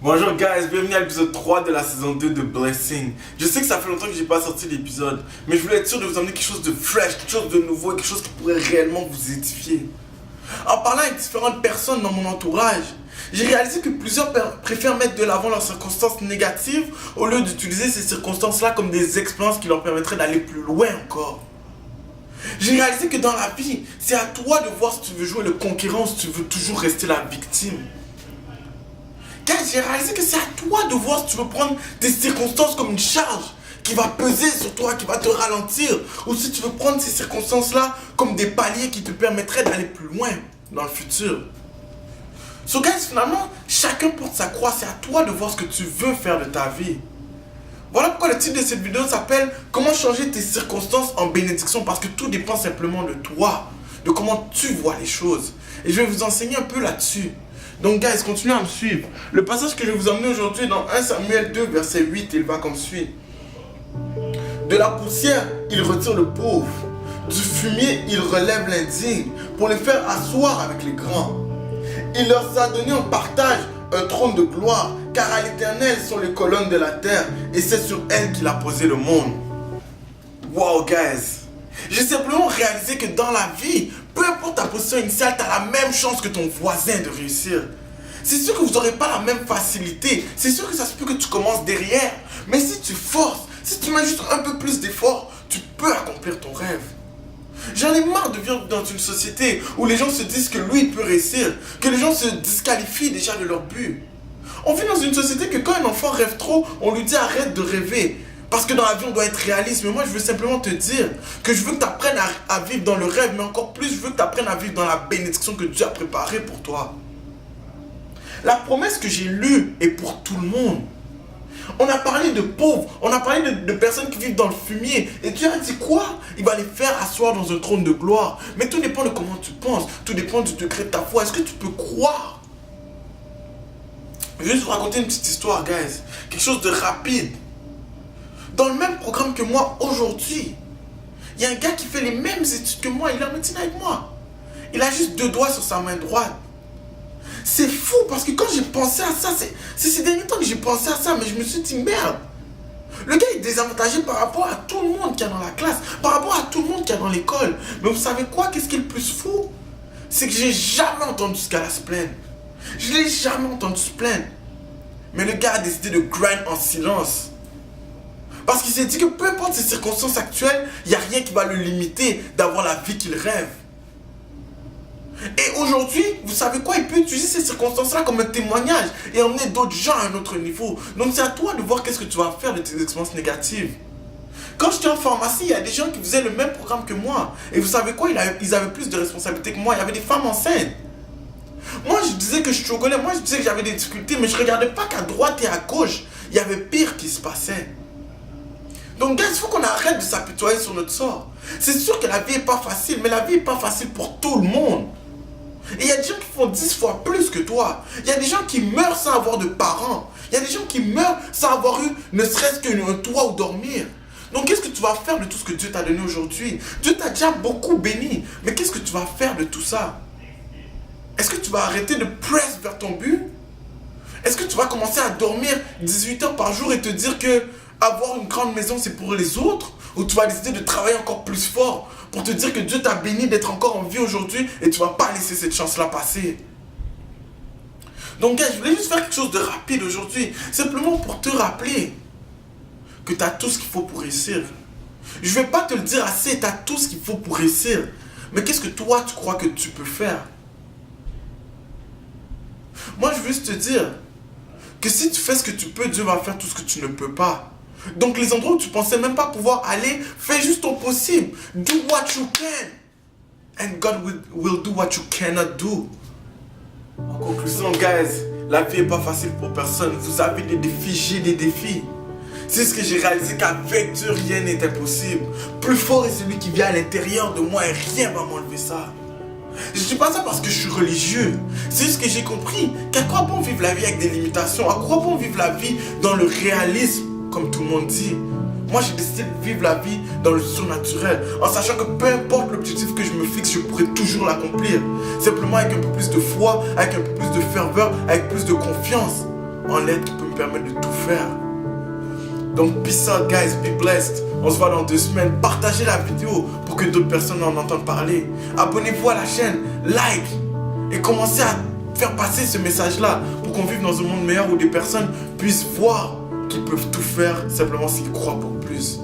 Bonjour guys, bienvenue à l'épisode 3 de la saison 2 de Blessing. Je sais que ça fait longtemps que j'ai pas sorti l'épisode, mais je voulais être sûr de vous emmener quelque chose de fresh, quelque chose de nouveau, quelque chose qui pourrait réellement vous édifier. En parlant avec différentes personnes dans mon entourage, j'ai réalisé que plusieurs préfèrent mettre de l'avant leurs circonstances négatives au lieu d'utiliser ces circonstances-là comme des expériences qui leur permettraient d'aller plus loin encore. J'ai réalisé que dans la vie, c'est à toi de voir si tu veux jouer le conquérant ou si tu veux toujours rester la victime. Car j'ai réalisé que c'est à toi de voir si tu veux prendre tes circonstances comme une charge qui va peser sur toi, qui va te ralentir, ou si tu veux prendre ces circonstances-là comme des paliers qui te permettraient d'aller plus loin dans le futur. So guys, finalement, chacun porte sa croix, c'est à toi de voir ce que tu veux faire de ta vie. Voilà pourquoi le titre de cette vidéo s'appelle « Comment changer tes circonstances en bénédiction » parce que tout dépend simplement de toi, de comment tu vois les choses. Et je vais vous enseigner un peu là-dessus. Donc guys, continuez à me suivre. Le passage que je vais vous emmener aujourd'hui est dans 1 Samuel 2, verset 8, il va comme suit. De la poussière, il retire le pauvre. Du fumier, il relève l'indigne pour les faire asseoir avec les grands. Il leur a donné en partage un trône de gloire, car à l'Éternel sont les colonnes de la terre, et c'est sur elles qu'il a posé le monde. Wow guys, j'ai simplement réalisé que dans la vie, peu importe ta position initiale, tu as la même chance que ton voisin de réussir. C'est sûr que vous n'aurez pas la même facilité, c'est sûr que ça se peut que tu commences derrière, mais si tu forces, si tu mets juste un peu plus d'efforts, tu peux accomplir ton rêve. J'en ai marre de vivre dans une société où les gens se disent que lui il peut réussir, que les gens se disqualifient déjà de leur but. On vit dans une société que quand un enfant rêve trop, on lui dit arrête de rêver. Parce que dans la vie on doit être réaliste. Mais moi je veux simplement te dire que je veux que tu apprennes à vivre dans le rêve, mais encore plus je veux que tu apprennes à vivre dans la bénédiction que Dieu a préparée pour toi. La promesse que j'ai lue est pour tout le monde. On a parlé de pauvres, on a parlé de personnes qui vivent dans le fumier. Et Dieu a dit quoi? Il va les faire asseoir dans un trône de gloire. Mais tout dépend de comment tu penses, tout dépend du degré de ta foi. Est-ce que tu peux croire? Je vais juste vous raconter une petite histoire, guys. Quelque chose de rapide. Dans le même programme que moi aujourd'hui, il y a un gars qui fait les mêmes études que moi, il est en médecine avec moi. Il a juste 2 doigts sur sa main droite. C'est fou parce que quand j'ai pensé à ça, c'est ces derniers temps que j'ai pensé à ça, mais je me suis dit merde. Le gars est désavantagé par rapport à tout le monde qui est dans la classe, par rapport à tout le monde qui est dans l'école. Mais vous savez quoi? Qu'est-ce qui est le plus fou? C'est que j'ai jamais entendu ce gars-là se plaindre. Je l'ai jamais entendu se plaindre. Mais le gars a décidé de grind en silence. Parce qu'il s'est dit que peu importe ses circonstances actuelles, il n'y a rien qui va le limiter d'avoir la vie qu'il rêve. Et aujourd'hui, vous savez quoi? Il peut utiliser ces circonstances-là comme un témoignage et emmener d'autres gens à un autre niveau. Donc c'est à toi de voir qu'est-ce que tu vas faire de tes expériences négatives. Quand j'étais en pharmacie, il y a des gens qui faisaient le même programme que moi. Et vous savez quoi? Ils avaient plus de responsabilités que moi. Il y avait des femmes enceintes. Moi, je disais que je strugglais. Moi, je disais que j'avais des difficultés. Mais je ne regardais pas qu'à droite et à gauche, il y avait pire qui se passait. Donc, guys, il faut qu'on arrête de s'apitoyer sur notre sort. C'est sûr que la vie n'est pas facile, mais la vie n'est pas facile pour tout le monde. Et il y a des gens qui font 10 fois plus que toi. Il y a des gens qui meurent sans avoir de parents. Il y a des gens qui meurent sans avoir eu ne serait-ce qu'un toit où dormir. Donc qu'est-ce que tu vas faire de tout ce que Dieu t'a donné aujourd'hui? Dieu t'a déjà beaucoup béni. Mais qu'est-ce que tu vas faire de tout ça? Est-ce que tu vas arrêter de press vers ton but? Est-ce que tu vas commencer à dormir 18 heures par jour et te dire que avoir une grande maison c'est pour les autres? Ou tu vas décider de travailler encore plus fort pour te dire que Dieu t'a béni d'être encore en vie aujourd'hui et tu ne vas pas laisser cette chance-là passer. Donc, gars, je voulais juste faire quelque chose de rapide aujourd'hui. Simplement pour te rappeler que tu as tout ce qu'il faut pour réussir. Je ne vais pas te le dire assez, tu as tout ce qu'il faut pour réussir. Mais qu'est-ce que toi, tu crois que tu peux faire? Moi, je veux juste te dire que si tu fais ce que tu peux, Dieu va faire tout ce que tu ne peux pas. Donc les endroits où tu pensais même pas pouvoir aller, fais juste ton possible. Do what you can. And God will do what you cannot do. En conclusion, guys, la vie n'est pas facile pour personne. Vous avez des défis, j'ai des défis. C'est ce que j'ai réalisé qu'avec Dieu, rien n'est impossible. Plus fort est celui qui vient à l'intérieur de moi et rien ne va m'enlever ça. Je ne dis pas ça parce que je suis religieux. C'est juste que j'ai compris qu'à quoi bon vivre la vie avec des limitations? À quoi bon vivre la vie dans le réalisme? Comme tout le monde dit, moi j'ai décidé de vivre la vie dans le surnaturel, en sachant que peu importe l'objectif que je me fixe, je pourrai toujours l'accomplir. Simplement avec un peu plus de foi, avec un peu plus de ferveur, avec plus de confiance. en être qui peut me permettre de tout faire. Donc, peace out, guys. Be blessed. On se voit dans 2 semaines. Partagez la vidéo pour que d'autres personnes en entendent parler. Abonnez-vous à la chaîne. Like. Et commencez à faire passer ce message-là pour qu'on vive dans un monde meilleur où des personnes puissent voir qu'ils peuvent tout faire simplement s'ils croient pour plus.